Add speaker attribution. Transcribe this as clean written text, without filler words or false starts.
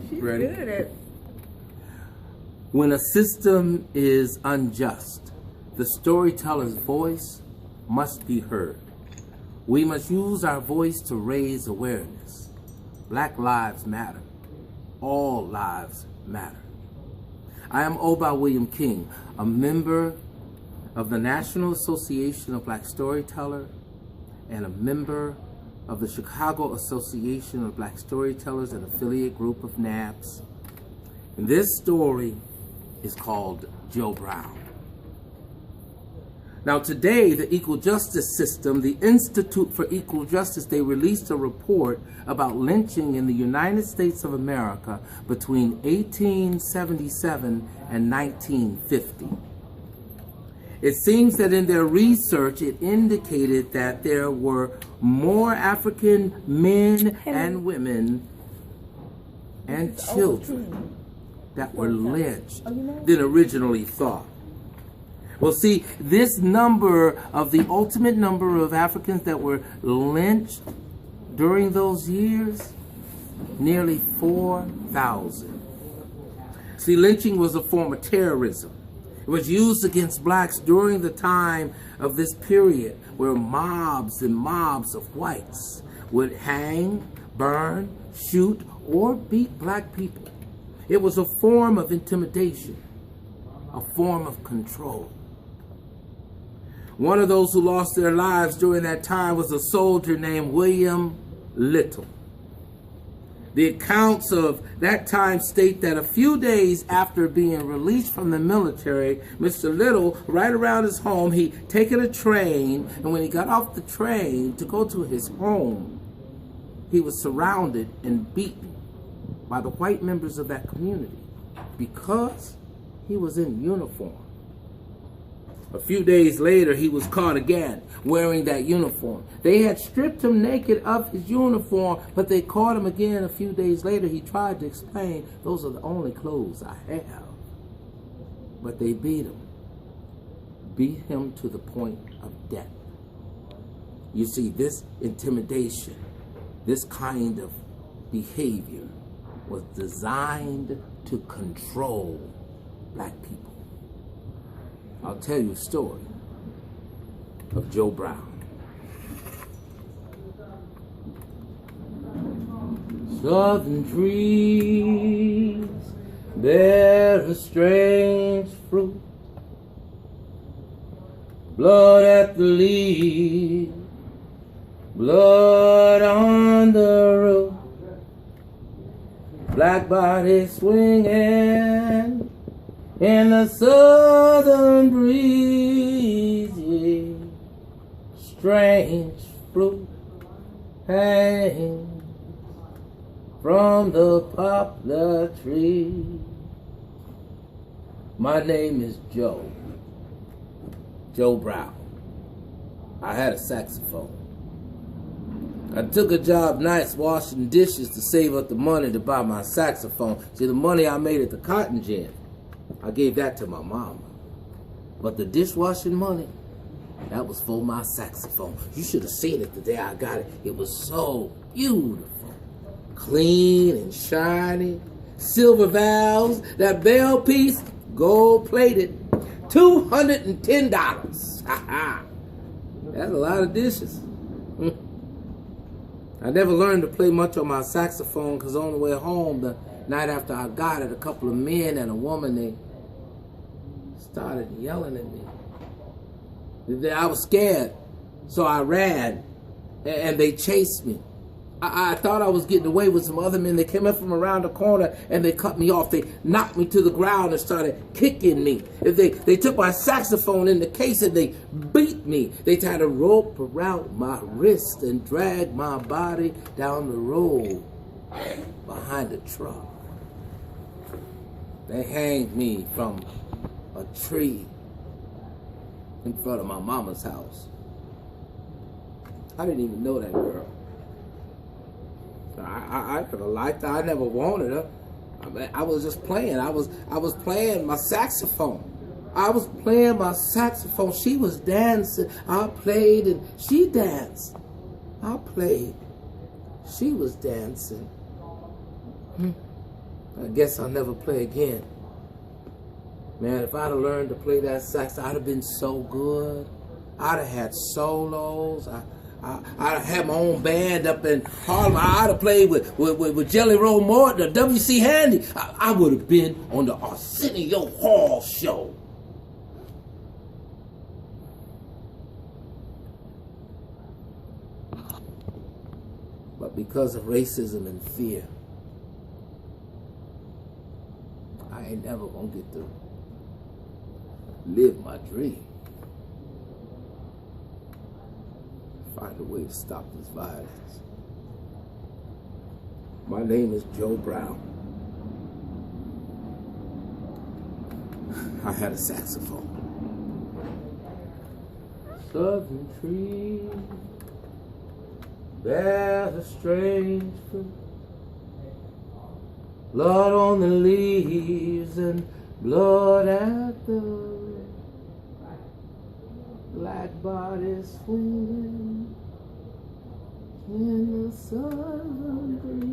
Speaker 1: She's
Speaker 2: Ready?
Speaker 1: good at...
Speaker 2: When a system is unjust, the storyteller's voice must be heard. We must use our voice to raise awareness. Black lives matter. All lives matter. I am Oba King, a member of the National Association of Black Storytellers and a member of the Chicago Association of Black Storytellers, an affiliate group of NABs. And this story is called Joe Brown. Now today, the Equal Justice System, the Institute for Equal Justice, they released a report about lynching in the United States of America between 1877 and 1950. It seems that in their research, it indicated that there were more African men and women and children that were lynched than originally thought. Well, see, this number of the ultimate number of Africans that were lynched during those years, nearly 4,000. See, lynching was a form of terrorism. It was used against blacks during the time of this period where mobs and mobs of whites would hang, burn, shoot, or beat black people. It was a form of intimidation, a form of control. One of those who lost their lives during that time was a soldier named William Little. The accounts of that time state that a few days after being released from the military, Mr. Little, right around his home, he'd taken a train, and when he got off the train to go to his home, he was surrounded and beaten by the white members of that community because he was in uniform. A few days later, he was caught again wearing that uniform. They had stripped him naked of his uniform, but they caught him again a few days later. He tried to explain, those are the only clothes I have. But they beat him to the point of death. You see, this intimidation, this kind of behavior was designed to control black people. I'll tell you a story of Joe Brown. Southern trees bear a strange fruit, blood at the leaf, blood on the root, black bodies swinging in the southern breeze, yeah. Strange fruit hangs from the poplar tree. My name is Joe Brown. I had a saxophone. I took a job nights washing dishes to save up the money to buy my saxophone. See, the money I made at the cotton gin, I gave that to my mama. But the dishwashing money, that was for my saxophone. You should have seen it the day I got it. It was so beautiful. Clean and shiny. Silver valves. That bell piece, gold plated. $210. That's a lot of dishes. I never learned to play much on my saxophone because on the way home, the night after I got it, a couple of men and a woman, they started yelling at me. I was scared, so I ran, and they chased me. I thought I was getting away with some other men. They came up from around the corner, and they cut me off. They knocked me to the ground and started kicking me. They took my saxophone in the case, and they beat me. They tied a rope around my wrist and dragged my body down the road behind a truck. They hanged me from a tree in front of my mama's house. I didn't even know that girl. I never liked her. I never wanted her. I was just playing. I was playing my saxophone. I was playing my saxophone. She was dancing. I played and she danced. I played. She was dancing. I guess I'll never play again. Man, if I'd have learned to play that sax, I'd have been so good. I'd have had solos. I'd have had my own band up in Harlem. I'd have played with Jelly Roll Morton or W.C. Handy. I would have been on the Arsenio Hall show. But because of racism and fear, I ain't never gonna get to live my dream. Find a way to stop this violence. My name is Joe Brown. I had a saxophone. Southern trees bear the strange fruit, blood on the leaves and blood at the black bodies swinging in the southern breeze.